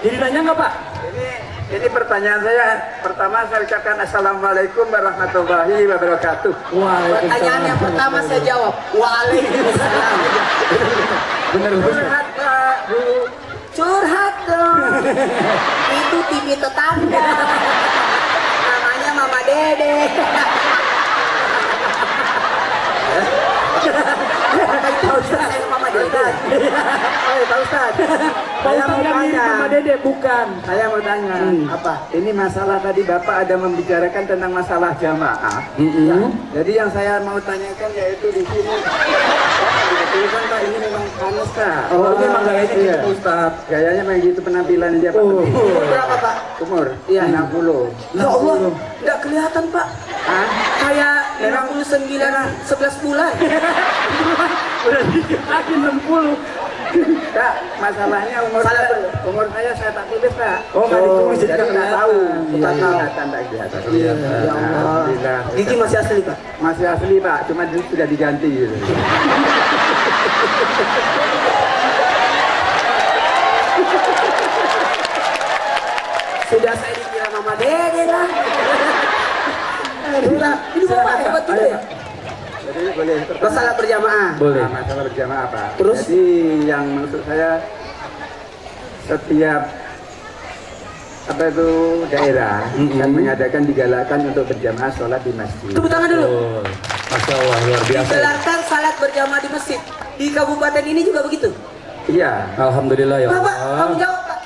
jadi nanya nggak Pak? Ini Ini pertanyaan saya. Pertama saya ucapkan Assalamualaikum warahmatullahi wabarakatuh. Pertanyaan yang pertama saya jawab, waalaikumsalam. Curhat Pak, Bu. Curhat dong. Itu TV tetangga. Namanya Mama Dede. Mama Dede. Pak Ustaz. Saya mau tanya. Mama Dede bukan. Saya mau tanya. Apa? Ini masalah tadi Bapak ada membicarakan tentang masalah jamaah. Ya. Jadi yang saya mau tanyakan yaitu di sini. Ditulisan Pak, ini memang panas Pak. Oh, ini memang gayanya Iya. gitu Ustaz. Gayanya memang gitu penampilan dia Pak. Umur berapa Pak? Umur? Iya. 60. Ya Allah, nggak kelihatan Pak. Hah? Kayak 59 11 bulan. Lagi 60. Kak, masalahnya umur Salah, saya tak tulis Pak. Oh, nggak ditulis, jadi jadi nggak nggak tahu. tahu. Iya, Tak iya. kelihatan, tak kelihatan. Ya Allah. Alhamdulillah. Gigi masih asli Pak. Masih asli Pak, cuma sudah diganti gitu. Sudah saya dikira Mama Dede lah. Sudah, ini Bapak hebat juga ya. Jadi boleh Masalah berjamaah. Boleh. Nah, masalah berjamaah Pak. Terus? Jadi yang maksud saya setiap apa itu daerah kan mengadakan digalakan untuk berjamaah sholat di masjid. Tepuk tangan dulu. Oh, Masya Allah, luar biasa. Digelarkan salat berjamaah di masjid. Di kabupaten ini juga begitu. Iya. Alhamdulillah ya Bapak, Allah. kamu jawab Pak.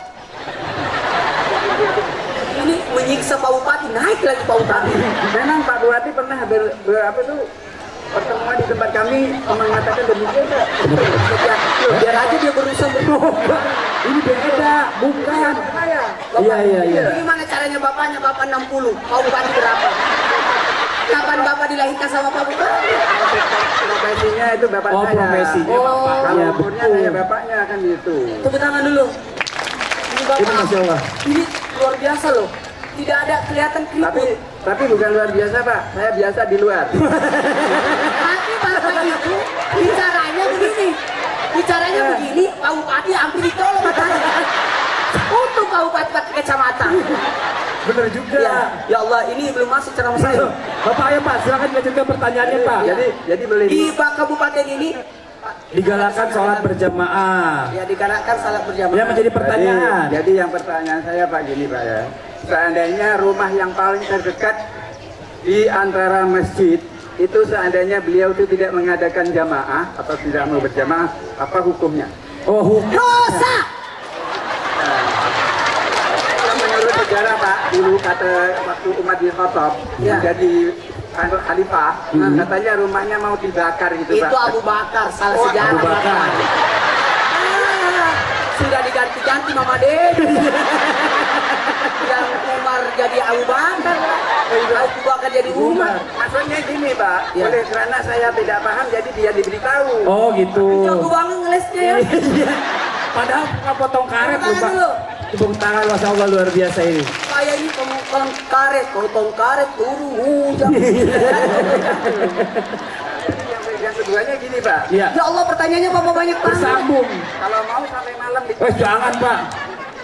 Ini menyiksa Pak Bupati, naik lagi Pak Bupati. Memang Pak Bupati pernah apa itu pertemuan di tempat kami mengatakan demikian Pak. Loh, biar aja dia berusaha berubah. Ini beda, bukan. Iya, iya, iya. Bagaimana caranya bapaknya? Bapak 60, Pak Bupati berapa? Kapan Bapak dilahirkan sama Pak Bupati? Profesinya itu bapak Oh, saya. profesinya Bapak. Kalau Ya, umurnya betul. saya bapaknya kan gitu. Tepuk tangan dulu. Ini Bapak. Ini Masya Allah. Ini luar biasa loh. Tidak ada kelihatan keriput. Tapi bukan luar biasa Pak. Saya biasa di luar. Tapi Bapak itu bicaranya begini. Bicaranya begini, Pak Bupati hampir ditolong matanya. Untuk Pak Bupati pakai kacamata. Bener juga. Ya Allah, ini belum masuk ceramah saya. Bapak ayo Pak, silakan dilanjutkan pertanyaannya Pak. Jadi boleh Di Pak Kabupaten ini Digalakan sholat berjamaah. ya dikarenakan salat berjamaah. Ya menjadi pertanyaan. Jadi yang pertanyaan saya Pak gini Pak ya. Seandainya rumah yang paling terdekat di antara masjid itu seandainya beliau itu tidak mengadakan jamaah atau tidak mau berjamaah, apa hukumnya? Oh, hukum. Dosa. Kalau menurut sejarah Pak, dulu kata waktu Umar bin Khattab Ya. menjadi khalifah, katanya rumahnya mau dibakar gitu Itu Pak. Abu Bakar, salah sejarah. Abu Bakar. Ah, sudah diganti-ganti Mama Dede. Yang Umar jadi Abu Bakar, Abu Bakar jadi Umar. Maksudnya gini Pak, Ya. oleh karena saya tidak paham jadi dia diberitahu. Oh gitu. Jago banget ngelesnya ya. Iya. Padahal nggak potong karet Tepuk lupa. tangan dulu. Tepuk tangan, Masya Allah luar biasa ini. Saya ini potong karet, potong karet turun hujan. Yang keduanya gini Pak, Iya. Ya Allah, pertanyaannya Bapak banyak banget. Bersambung. kalau mau sampai malam di Jangan Pak.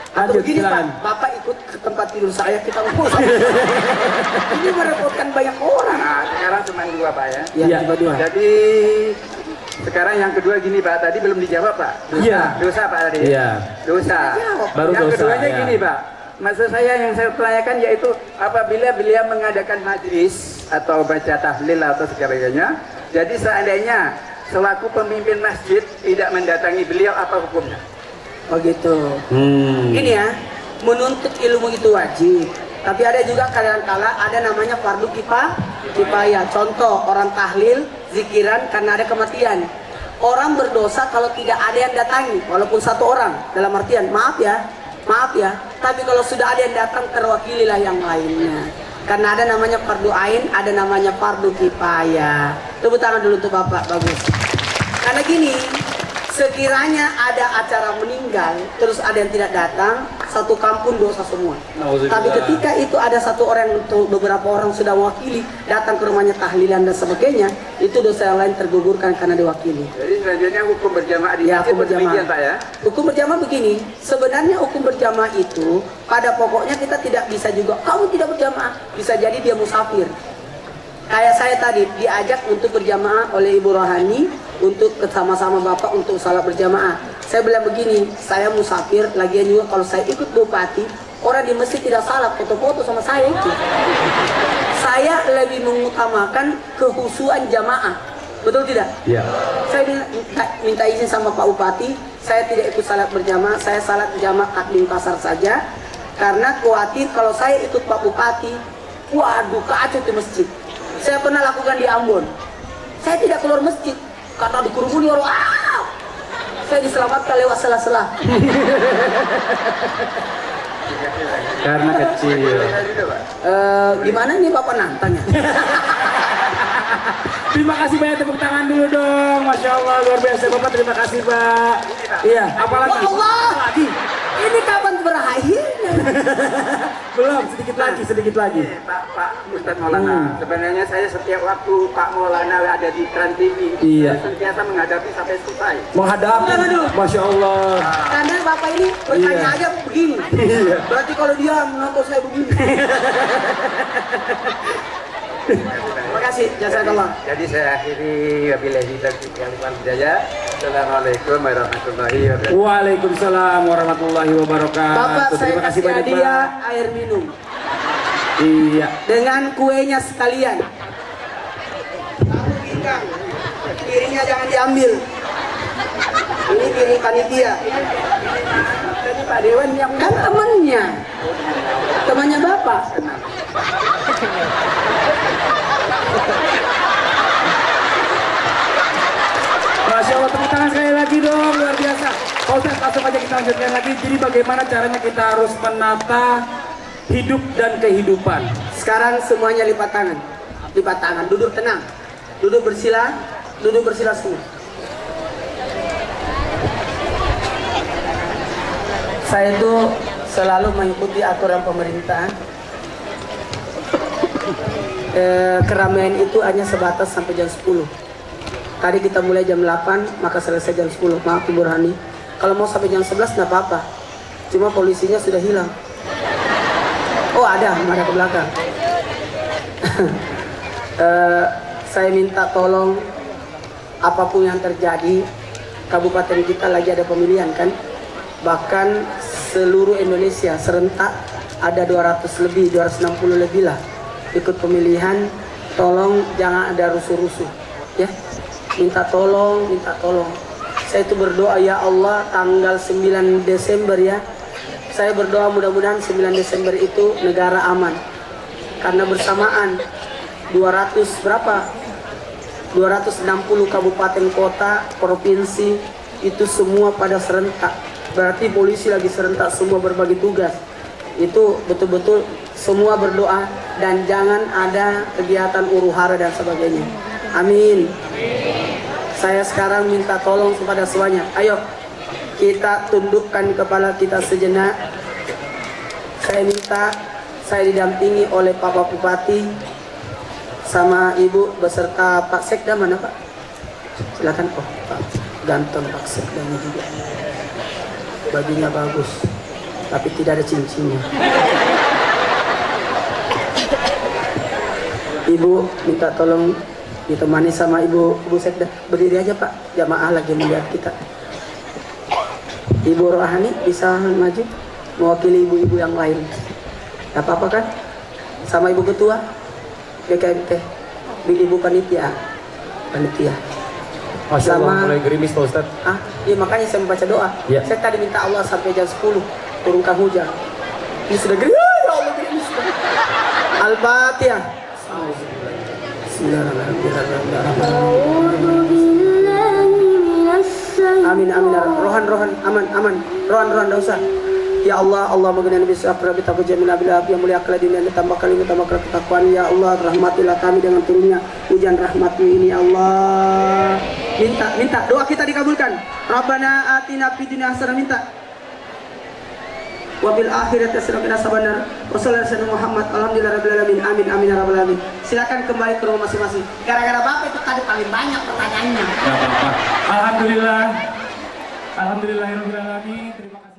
Atau Lanjut begini Pak, silakan. Bapak ikut ke tempat tidur saya, kita ngomong. Ini merepotkan banyak orang. Nah, sekarang cuma dua Pak ya. Iya. Jadi sekarang yang kedua gini Pak, tadi belum dijawab Pak. Dosa, Iya. dosa Pak tadi. Iya. Dosa. Baru yang dosa, keduanya ya. gini Pak. Maksud saya yang saya tanyakan yaitu apabila beliau mengadakan majlis atau baca tahlil atau sebagainya, jadi seandainya selaku pemimpin masjid tidak mendatangi beliau, apa hukumnya? Oh gitu. Gini ya, menuntut ilmu itu wajib. Tapi ada juga kadang-kala ada namanya fardu kifayah. Contoh orang tahlil, zikiran karena ada kematian. Orang berdosa kalau tidak ada yang datangi, walaupun satu orang. Dalam artian maaf ya. Tapi kalau sudah ada yang datang terwakililah yang lainnya. Karena ada namanya fardu ain, ada namanya fardu kifayah. Tepuk tangan dulu untuk Bapak, bagus. Karena gini, sekiranya ada acara meninggal, terus ada yang tidak datang, satu kampung dosa semua. Nauzubillah. Tapi ketika itu ada satu orang atau beberapa orang sudah mewakili datang ke rumahnya tahlilan dan sebagainya, itu dosa yang lain tergugurkan karena diwakili. Jadi selanjutnya hukum berjamaah di Ya, masjid hukum berjamaah. demikian, Pak ya. Hukum berjamaah begini, sebenarnya hukum berjamaah itu pada pokoknya kita tidak bisa juga kamu tidak berjamaah, bisa jadi dia musafir. Kayak saya tadi diajak untuk berjamaah oleh Ibu Rohani untuk sama-sama Bapak untuk salat berjamaah. Saya bilang begini, saya musafir, lagian juga kalau saya ikut bupati, orang di masjid tidak salah foto-foto sama saya itu. Saya lebih mengutamakan kehusuan jamaah. Betul tidak? Iya. Saya minta izin sama Pak Bupati, saya tidak ikut salat berjamaah, saya salat jamaah takdim pasar saja. Karena khawatir kalau saya ikut Pak Bupati, waduh kacau di masjid. Saya pernah lakukan di Ambon. Saya tidak keluar masjid karena dikerumuni orang. Saya diselamatkan lewat sela-sela. Karena kecil. Gimana nih Bapak nantangnya? Terima kasih banyak, tepuk tangan dulu dong. Masya Allah, luar biasa Bapak, terima kasih Pak. Iya, apalagi? Ya Allah, Lagi? ini kapan berakhirnya? Belum, sedikit lagi. Pak Ustadz Maulana, sebenarnya saya setiap waktu Pak Maulana ada di Trans TV, Iya. saya sentiasa menghadapi sampai selesai. Menghadapi, Jangan dulu. Masya Allah. Karena Bapak ini bertanya Iya. aja begini. Berarti kalau dia menonton saya begini. Terima kasih, jazakallah. Jadi saya akhiri wabillahi taufiq wal hidayah. Assalamualaikum warahmatullahi wabarakatuh. Waalaikumsalam warahmatullahi wabarakatuh. Bapak saya Terima kasih kasih banyak hadiah Pak. air minum Iya. dengan kuenya sekalian. Kamu bintang, piringnya jangan diambil. Ini piring panitia. Tadi Pak Dewan yang Kan temannya Bapak. Masya Allah, tepuk tangan sekali lagi dong, luar biasa. Pak Ustadz, langsung aja kita lanjutkan lagi. Jadi bagaimana caranya kita harus menata hidup dan kehidupan. Sekarang semuanya lipat tangan, duduk tenang, duduk bersila semua. Saya itu selalu mengikuti aturan pemerintah. Keramaian itu hanya sebatas sampai jam 10. Tadi kita mulai jam 8, maka selesai jam 10. Maaf Ibu Rohani. Kalau mau sampai jam 11 nggak apa-apa. Cuma polisinya sudah hilang. Oh ada ke belakang. Saya minta tolong apapun yang terjadi, kabupaten kita lagi ada pemilihan kan, bahkan seluruh Indonesia serentak ada 260 lebih lah ikut pemilihan. Tolong jangan ada rusuh-rusuh ya, minta tolong. Saya itu berdoa, ya Allah, tanggal 9 Desember ya, saya berdoa mudah-mudahan 9 Desember itu negara aman, karena bersamaan 260 kabupaten kota provinsi itu semua pada serentak, berarti polisi lagi serentak semua berbagi tugas. Itu betul-betul semua berdoa dan jangan ada kegiatan huru-hara dan sebagainya. Amin. Saya sekarang minta tolong kepada semuanya, ayo kita tundukkan kepala kita sejenak. Saya minta, saya didampingi oleh Bapak Bupati sama Ibu beserta Pak Sekda. Mana Pak? Silakan. Oh Pak, ganteng Pak Sekdanya juga, bajunya bagus tapi tidak ada cincinnya. Ibu minta tolong ditemani sama Ibu Sekda. Berdiri aja Pak, jamaah lagi melihat kita. Ibu Rohani bisa maju mewakili ibu-ibu yang lain. Gak apa-apa kan? Sama Ibu Ketua BKMT, Ibu Panitia. Masya Allah, Sama- mulai gerimis Pak Ustadz. Iya makanya saya membaca doa. Ya. Saya tadi minta Allah sampai jam 10 turunkan hujan. Ini sudah gerimis. Ya Allah, gerimis. Al-Fatihah. Amin amin. Rohan aman. Rohan enggak usah. Ya Allah, Allah mengenai Nabi Sallallahu Alaihi Wasallam yang mulia kala dunia ditambah kali ketakwaan. Ya Allah, rahmatilah kami dengan turunnya hujan rahmat-Mu ini ya Allah. Minta doa kita dikabulkan. Rabbana atina fid dunya hasanah, minta. wabil akhirati hasanah wa qina azabannar. Wassalamualaikum Muhammad. Alhamdulillahirabbil alamin. Amin amin ya rabbal alamin. Silakan kembali ke rumah masing-masing. Gara-gara Bapak itu tadi paling banyak pertanyaannya. Nggak apa-apa. Alhamdulillah. Alhamdulillahirabbil alamin. Terima kasih.